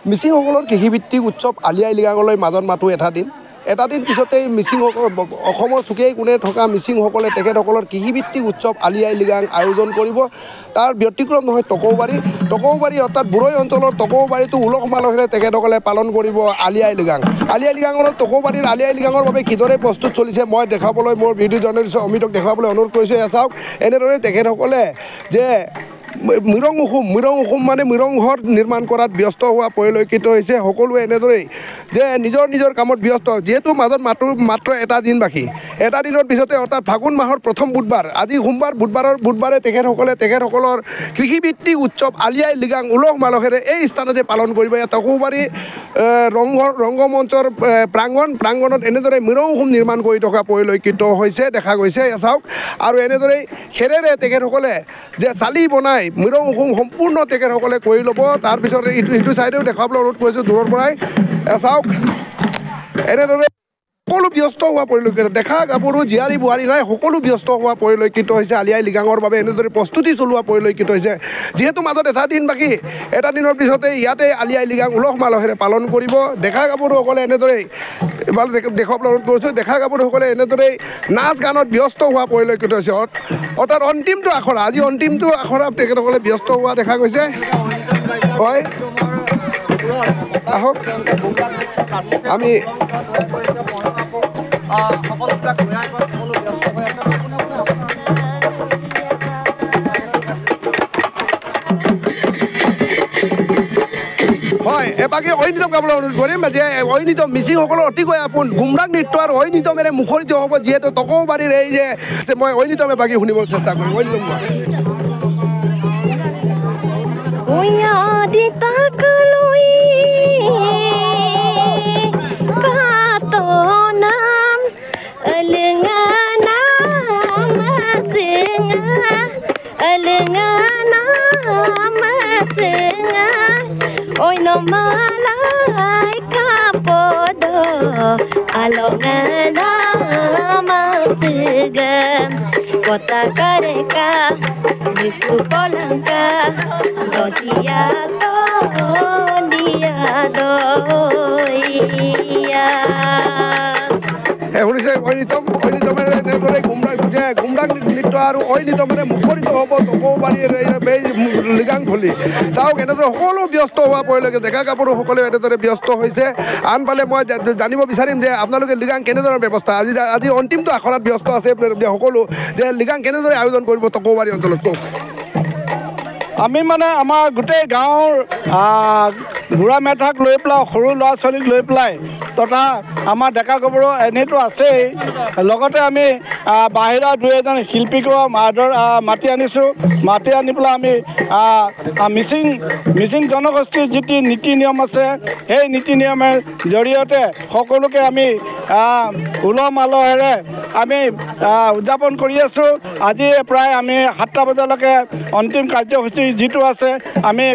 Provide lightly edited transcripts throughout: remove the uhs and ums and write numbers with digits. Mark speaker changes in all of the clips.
Speaker 1: মিচিংসকলৰ কৃষিভিত্তিক উৎসৱ আলি আই লৃগাঙলৈ মাজত মাথোঁ এটা দিন পিছতেই মিচিংসকল অসমৰ চুকে কোণে থকা মিচিংসকলে তেখেতসকলৰ কৃষিভিত্তিক উৎসৱ আলি আই লৃগাং আয়োজন কৰিব। তাৰ ব্যতিক্ৰম নহয় টকৌবাৰী অৰ্থাৎ বুৰৈ অঞ্চলৰ টকৌবাৰীটো উলহ মালহেৰে তেখেতসকলে পালন কৰিব আলি আই লৃগাং। আলি আই লৃগাঙৰ টকৌবাৰীৰ আলি আই লৃগাঙৰ বাবে কিদৰে প্ৰস্তুত চলিছে মই দেখাবলৈ মোৰ ভিডিঅ' জাৰ্নেলিষ্ট অমিতক দেখুৱাবলৈ অনুৰোধ কৰিছোঁ। চাওক এনেদৰে তেখেতসকলে যে মিৰং উখুম মানে মিৰং ঘৰ নিৰ্মাণ কৰাত ব্যস্ত হোৱা পৰিলক্ষিত হৈছে। সকলোৱে এনেদৰেই যে নিজৰ কামত ব্যস্ত, যিহেতু মাজত মাত্ৰ এটা দিন বাকী। এটা দিনৰ পিছতে অৰ্থাৎ ফাগুন মাহৰ প্ৰথম বুধবাৰ, আজি সোমবাৰ, বুধবাৰে তেখেতসকলৰ কৃষিভিত্তিক উৎসৱ আলি আই লৃগাং উলহ মালহেৰে এই স্থানতে পালন কৰিব। টকৌবাৰী ৰংগমঞ্চৰ প্ৰাংগণত এনেদৰে মিৰং উখুম নিৰ্মাণ কৰি থকা পৰিলক্ষিত হৈছে দেখা গৈছে। চাওক আৰু এনেদৰেই খেৰেৰে তেখেতসকলে যে চালি বনাই মিৰং উখুম সম্পূৰ্ণ তেখেতসকলে কৰি ল'ব। তাৰপিছত ইটো ছাইডেও দেখাবলৈ অনুৰোধ কৰিছোঁ দূৰৰ পৰাই। চাওক এনেদৰে সকলো ব্যস্ত হোৱা পৰিলক্ষিত, দেখা গাভৰু জীয়াৰী বোৱাৰী নাই সকলো ব্যস্ত হোৱা পৰিলক্ষিত হৈছে। আলি আই লৃগাঙৰ বাবে এনেদৰে প্ৰস্তুতি চলোৱা পৰিলক্ষিত হৈছে। যিহেতু মাজত এটা দিন বাকী, এটা দিনৰ পিছতে ইয়াতে আলি আই লৃগাং উলহ মালহেৰে পালন কৰিব। দেখা গাভৰুসকলে এনেদৰেই দেখুৱাবলৈ অনুৰোধ কৰিছোঁ, দেখা গাভৰুসকলে এনেদৰেই নাচ গানত ব্যস্ত হোৱা পৰিলক্ষিত হৈছে। অৰ্থাৎ অন্তিমটো আখৰা, আজি অন্তিমটো আখৰাত তেখেতসকলে ব্যস্ত হোৱা দেখা গৈছে। হয় আহক আমি হয় এবাকে ঐনিতম গাবলৈ অনুৰোধ কৰিম যে ঐনিতম মিচিংসকলৰ অতিকৈ আপোন গুমৰাং নৃত্য আৰু ঐনিতমেৰে মুখৰিত হ'ব। যিহেতু টকৌবাৰীৰ এই যে মই ঐনিতম এবাকে শুনিবলৈ চেষ্টা কৰিম। ঐনিতম
Speaker 2: oi no malai kapodo alongana masigam kota kareka niksu polangka dotia doia
Speaker 1: শুনিছে ঐনিতমেৰে এনেদৰে গুমৰাং নৃত্য আৰু ঐনিতমেৰে মুখৰিত হ'ব টকৌবাৰীৰ লৃগাংথলী। চাওক এনেদৰে সকলো ব্যস্ত হোৱা পৰিলক্ষিত, ডেকা গাভৰুসকলেও এনেদৰে ব্যস্ত হৈছে। আনফালে মই জানিব বিচাৰিম যে আপোনালোকে লৃগাং কেনেধৰণৰ ব্যৱস্থা, আজি অন্তিমটো আখৰাত ব্যস্ত আছে সকলো, যে লৃগাং কেনেদৰে আয়োজন কৰিব টকৌবাৰী অঞ্চলত কওক।
Speaker 3: আমি মানে আমাৰ গোটেই গাঁৱৰ বুঢ়া মেথাক লৈ পেলাই সৰু ল'ৰা ছোৱালীক লৈ পেলাই তথা আমাৰ ডেকা গাভৰু এনেইতো আছেই, লগতে আমি বাহিৰা দুই এজন শিল্পীকো মাতি আনিছোঁ। মাতি আনি পেলাই আমি মিচিং জনগোষ্ঠীৰ যিটো নীতি নিয়ম আছে সেই নীতি নিয়মৰ জৰিয়তে সকলোকে আমি উলহ মালহেৰে আমি উদযাপন কৰি আছোঁ। আজি প্ৰায় আমি 7টা বজালৈকে অন্তিম কাৰ্যসূচী যিটো আছে আমি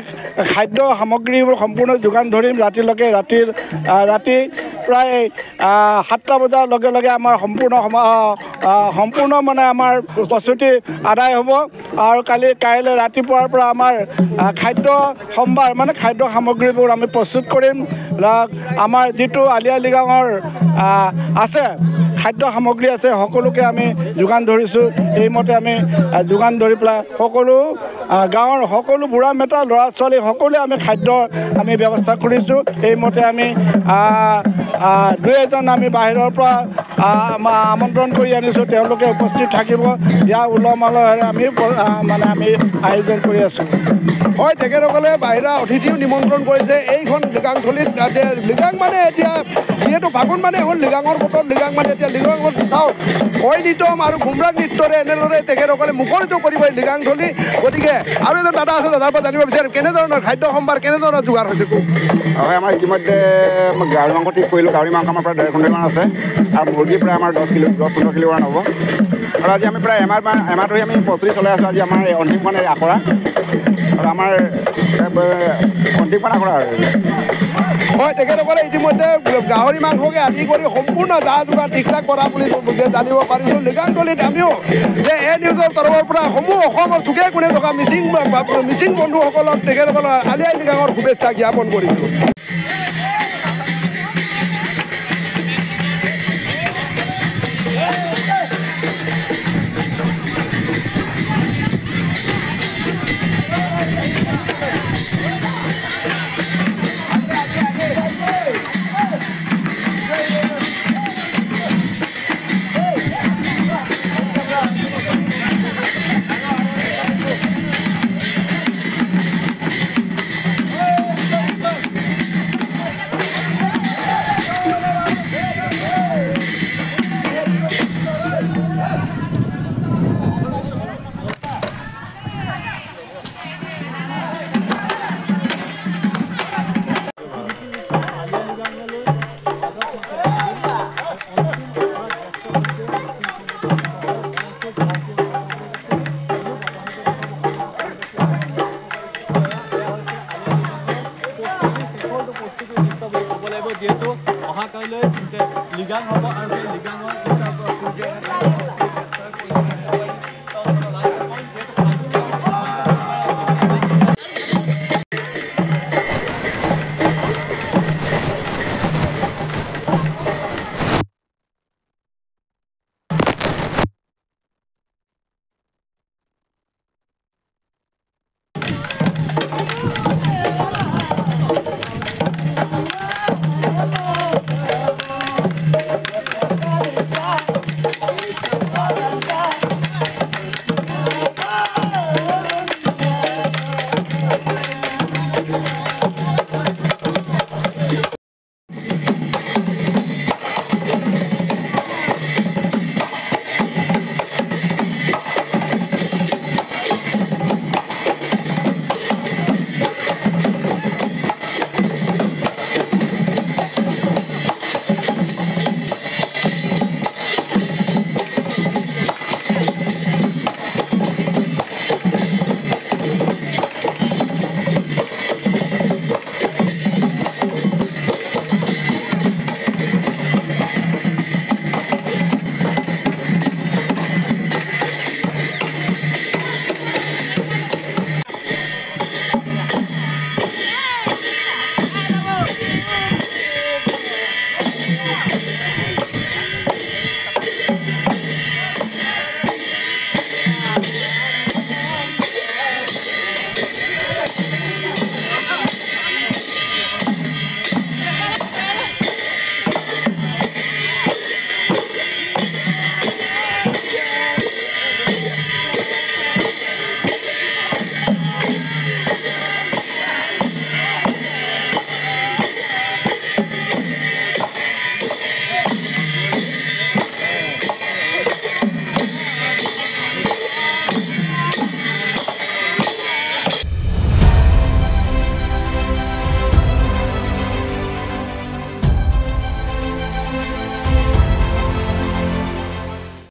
Speaker 3: খাদ্য সামগ্ৰীবোৰ সম্পূৰ্ণ যোগান ধৰিম ৰাতিলৈকে। ৰাতি প্ৰায় 7টা বজাৰ লগে লগে আমাৰ সম্পূৰ্ণ মানে আমাৰ প্ৰস্তুতি আদায় হ'ব। আৰু কাইলৈ ৰাতিপুৱাৰ পৰা আমাৰ খাদ্য সম্ভাৰ মানে খাদ্য সামগ্ৰীবোৰ আমি প্ৰস্তুত কৰিম। আমাৰ যিটো আলি আই লৃগাঙৰ আছে খাদ্য সামগ্ৰী আছে সকলোকে আমি যোগান ধৰিছোঁ। এইমতে আমি যোগান ধৰি পেলাই সকলো গাঁৱৰ সকলো বুঢ়া মেটা ল'ৰা ছোৱালী সকলোৱে আমি খাদ্যৰ আমি ব্যৱস্থা কৰিছোঁ। এইমতে আমি দুই এজন আমি বাহিৰৰ পৰা আমন্ত্ৰণ কৰি আনিছোঁ, তেওঁলোকে উপস্থিত থাকিব। ইয়াৰ উলহ মালহেৰে আমি আয়োজন কৰি আছোঁ।
Speaker 1: হয় তেখেতসকলে বাহিৰা অতিথিও নিমন্ত্ৰণ কৰিছে এইখন লৃগাংথলীত। লৃগাং মানে এতিয়া যিহেতু ফাগুন মানে হ'ল লৃগাঙৰ বতৰ, লৃগাং মানে এতিয়া লৃগাঙত চাওক ঐনিতম আৰু গুমৰাং নৃত্যৰে এনেদৰে তেখেতসকলে মুখৰিত কৰিব এই লৃগাংথলী। গতিকে আৰু এজন দাদা আছে, দাদাৰ পৰা জানিব বিচাৰিম কেনেধৰণৰ খাদ্য সম্ভাৰ কেনেধৰণৰ যোগাৰ হৈছে।
Speaker 4: হয় আমাৰ ইতিমধ্যে গাহৰি মাংস ঠিক কৰিলোঁ। গাহৰি মাংস আমাৰ প্ৰায় 1.5 কুইণ্টেলমান আছে আৰু মুৰ্গী প্ৰায় আমাৰ 10-15 কিলোমান হ'ব। আৰু আজি আমি প্ৰায় এমাহ ধৰি আমি প্ৰস্তুতি চলাই আছোঁ। আজি আমাৰ অন্তিম মানে আখৰা আৰু আমাৰ অন্তিম আখৰা আৰু
Speaker 1: হয় তেখেতসকলে ইতিমধ্যে গাহৰি মাংসকে আদি কৰি সম্পূৰ্ণ যা যোগাৰ ঠিক ঠাক কৰা বুলি জানিব পাৰিছোঁ। লৃগাংথলীত আমিও যে নিউজৰ তৰফৰ পৰা অসমৰ চুকে কোণে থকা মিচিং বন্ধুসকলক তেখেতসকলৰ আলি আই লৃগাঙৰ শুভেচ্ছা জ্ঞাপন কৰিছোঁ।
Speaker 5: কাইলৈ লিগাং হ'ব আৰু সেই লিগাঙৰ